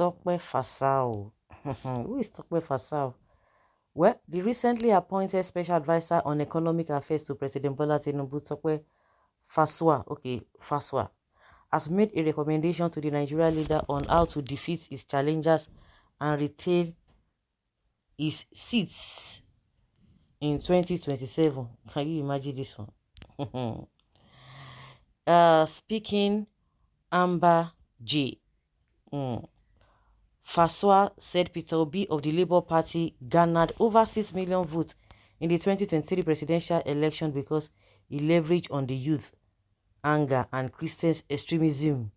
Tokwe Fasao. Who is Tokwe Fasao? Well, the recently appointed special advisor on economic affairs to President Bola Tinubu, Tokwe Faswa, has made a recommendation to the Nigerian leader on how to defeat his challengers and retain his seats in 2027. Can you imagine this one? Speaking Amber J. Mm. Faswa said Peter Obi of the Labour Party garnered over 6 million votes in the 2023 presidential election because he leveraged on the youth, anger, and Christian extremism.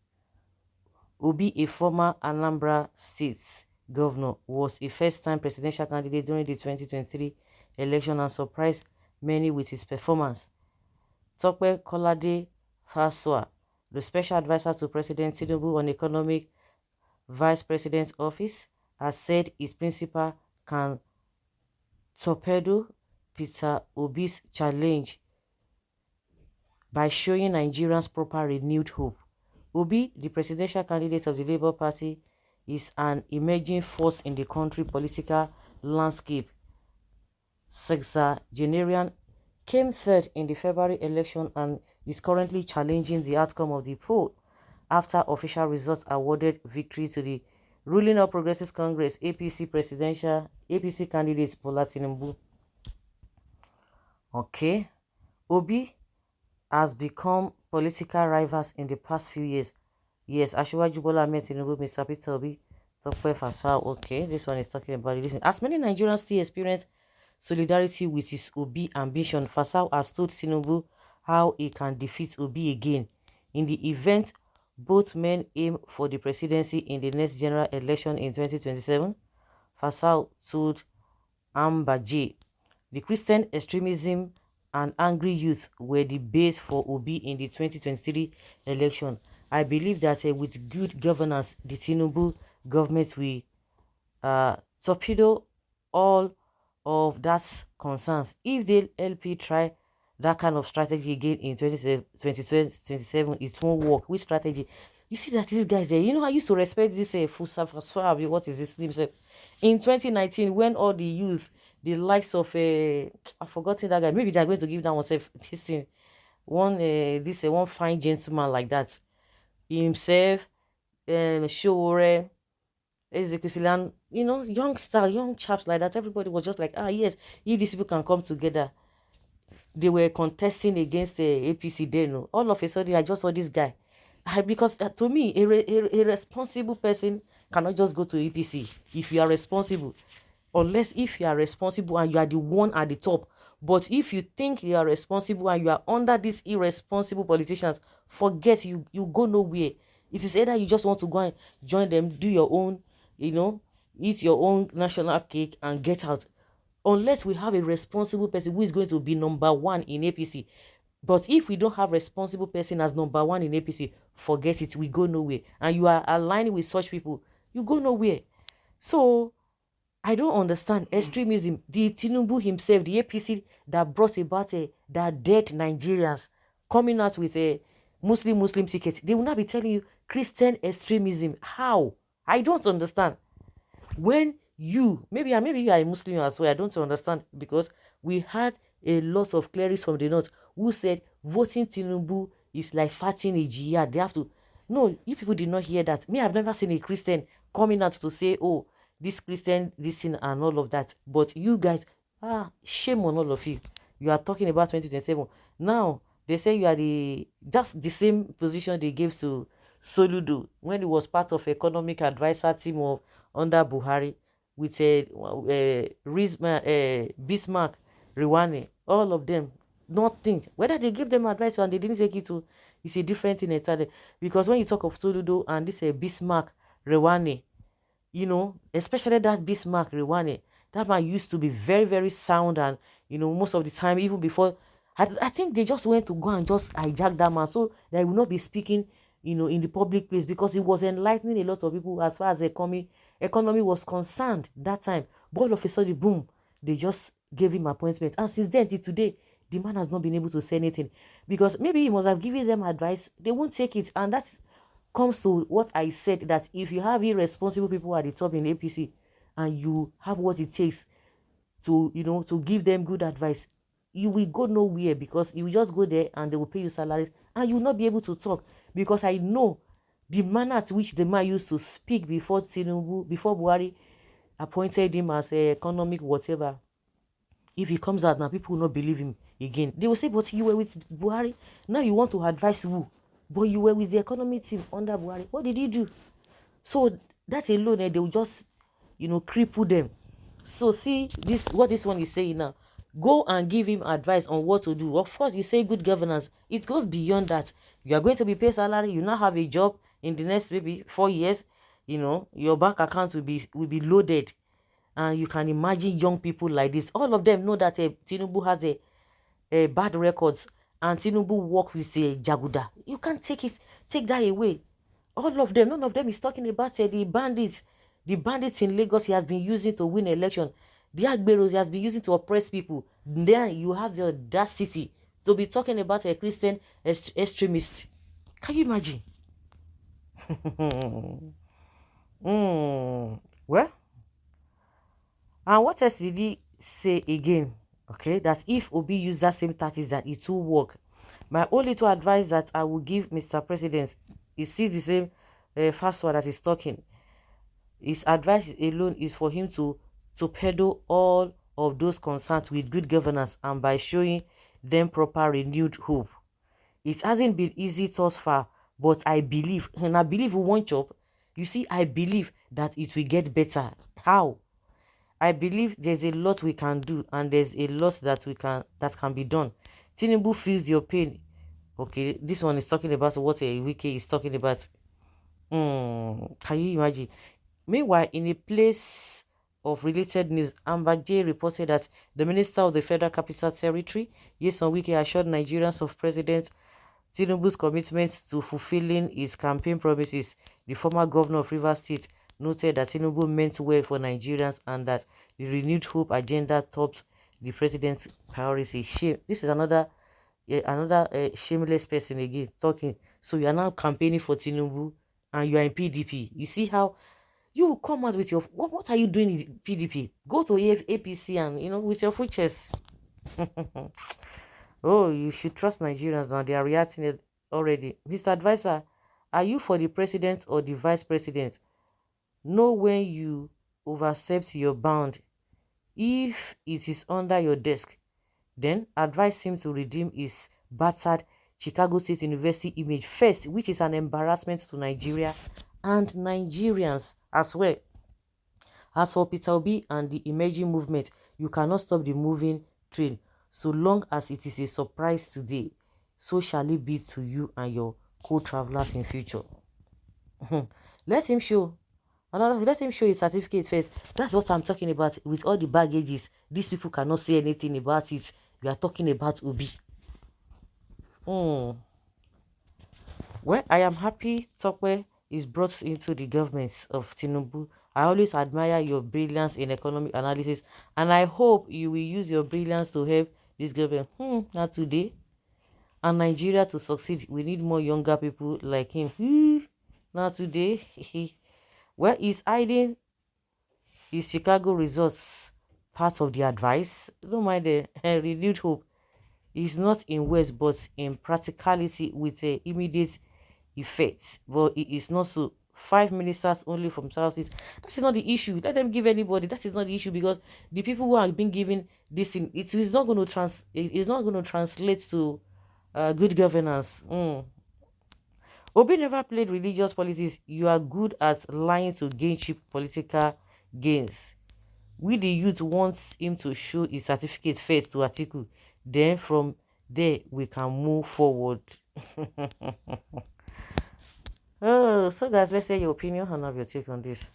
Obi, a former Anambra State governor, was a first-time presidential candidate during the 2023 election and surprised many with his performance. Tope Kolade Faswa, the special advisor to President Tinubu on economic vice president's office, has said his principal can torpedo Peter Obi's challenge by showing Nigerians proper renewed hope. Obi, the presidential candidate of the Labour Party, is an emerging force in the country political landscape. Sexagenarian came third in the February election and is currently challenging the outcome of the poll after official results awarded victory to the ruling All Progressives Congress APC candidate Bola Tinubu. Okay, Obi has become political rivals in the past few years. Yes, Asiwaju Bola Ahmed Tinubu, Mr. Peter Obi, Tope Fasao. Okay, this one is talking about it. Listen, as many Nigerians still experience solidarity with his Obi ambition, Fasao has told Tinubu how he can defeat Obi again. In the event both men aim for the presidency in the next general election in 2027, Fasao told Ambaje, the Christian extremism and angry youth were the base for Obi in the 2023 election. I believe that with good governance, the Tinubu government will torpedo all of that concerns. If the LP try that kind of strategy again in 2027, it won't work. Which strategy? You see that these guys there, you know, I used to respect this Fusafasabi, what is his name? In 2019, when all the youth, the likes of I've forgotten that guy, maybe they're going to give that one this thing, one fine gentleman like that, himself, Shore, Ezekiel, you know, young chaps like that. Everybody was just like, ah, yes, if these people can come together. They were contesting against the APC then. No? All of a sudden, I just saw this guy. Because to me, a responsible person cannot just go to APC if you are responsible. Unless if you are responsible and you are the one at the top. But if you think you are responsible and you are under these irresponsible politicians, forget you go nowhere. It is either you just want to go and join them, do your own, you know, eat your own national cake and get out. Unless we have a responsible person who is going to be number one in APC. But if we don't have responsible person as number one in APC, forget it, we go nowhere. And you are aligning with such people, you go nowhere. So I don't understand extremism. The Tinubu himself, the APC that brought about that dead Nigerians coming out with a Muslim ticket, they will not be telling you Christian extremism. How? I don't understand. When maybe you are a Muslim as well, I don't understand, because we had a lot of clerics from the north who said voting Tinubu is like fighting a jihad. They have to. No, you people did not hear that. Me, I've never seen a Christian coming out to say, oh, this Christian, this sin and all of that. But you guys, shame on all of you. You are talking about 2027. Now, they say you are just the same position they gave to Soludo when he was part of economic advisor team of under Buhari with Bismarck, Rewane, all of them. Nothing. Whether they give them advice and they didn't take it to, it's a different thing entirely. Because when you talk of Soludo and this Bismarck, Rewane, you know, especially that Bismarck, Rewane, that man used to be very, very sound, and you know, most of the time, even before, I think they just went to go and just hijack that man so they will not be speaking, you know, in the public place, because he was enlightening a lot of people as far as the economy was concerned that time. But all of a sudden, boom, they just gave him appointment, and since then till today, the man has not been able to say anything, because maybe he must have given them advice, they won't take it, and that's comes to what I said, that if you have irresponsible people at the top in APC and you have what it takes to, to give them good advice, you will go nowhere, because you will just go there and they will pay you salaries and you will not be able to talk. Because I know the manner at which the man used to speak before Tinubu, before Buhari appointed him as a economic whatever. If he comes out now, people will not believe him again. They will say, but you were with Buhari, now you want to advise who? But you were with the economy team under Buhari. What did he do? So that alone, they will just, cripple them. So see this, what this one is saying now. Go and give him advice on what to do. Of course, you say good governance. It goes beyond that. You are going to be paid salary. You now have a job in the next maybe 4 years. Your bank account will be loaded, and you can imagine young people like this. All of them know that Tinubu has a bad records, and Tinubu work with a Jaguda. You can't take that away. All of them, none of them is talking about the bandits in Lagos he has been using to win election. The Agberos he has been using to oppress people. Then you have the audacity to be talking about a Christian extremist. Can you imagine? Well, and what else did he say again? Okay, that if Obi use that same tactics, that it will work. My only two advice that I will give Mr. President is still the same fast one that is talking. His advice alone is for him to peddle all of those concerns with good governance, and by showing them proper renewed hope. It hasn't been easy thus far, but I believe, and I believe we won't chop. You see, I believe that it will get better. How? I believe there's a lot we can do, and there's a lot that can be done. Tinubu feels your pain. Okay, this one is talking about what a wiki is talking about. Can you imagine? Meanwhile, in a place of related news, Amber J reported that the Minister of the Federal Capital Territory, Yeson Wike, assured Nigerians of President Tinubu's commitment to fulfilling his campaign promises. The former governor of Rivers State noted that Tinubu meant well for Nigerians and that the renewed hope agenda topped the president's priority. Shame. This is another shameless person again talking. So you are now campaigning for Tinubu and you are in PDP. You see how you will come out with your what are you doing in PDP? Go to APC and with your full chest. Oh, you should trust Nigerians now. They are reacting it already. Mr. Advisor, are you for the president or the vice president? Know when you overstep your bound. If it is under your desk, then advise him to redeem his battered Chicago State University image first, which is an embarrassment to Nigeria and Nigerians as well. As for Peter Obi and the emerging movement, you cannot stop the moving train. So long as it is a surprise today, so shall it be to you and your co-travelers in future. Let him show. Let him show his certificate first. That's what I'm talking about. With all the baggages, these people cannot say anything about it. We are talking about Obi. Well, I am happy Tokwe is brought into the government of Tinubu. I always admire your brilliance in economic analysis, and I hope you will use your brilliance to help this government. Not today. And Nigeria to succeed, we need more younger people like him. Not today. Where is hiding his Chicago results part of the advice? Don't mind the renewed hope. It's not in words but in practicality with immediate effects. But it is not so. 5 ministers only from Southeast. That is not the issue. Let them give anybody. That is not the issue, because the people who are being given this in it is not going to it's not going to translate to good governance. Obi never played religious politics. You are good at lying to gain cheap political gains. We the youth want him to show his certificate first to Atiku. Then from there we can move forward. Oh, so guys, let's say your opinion and have your take on this.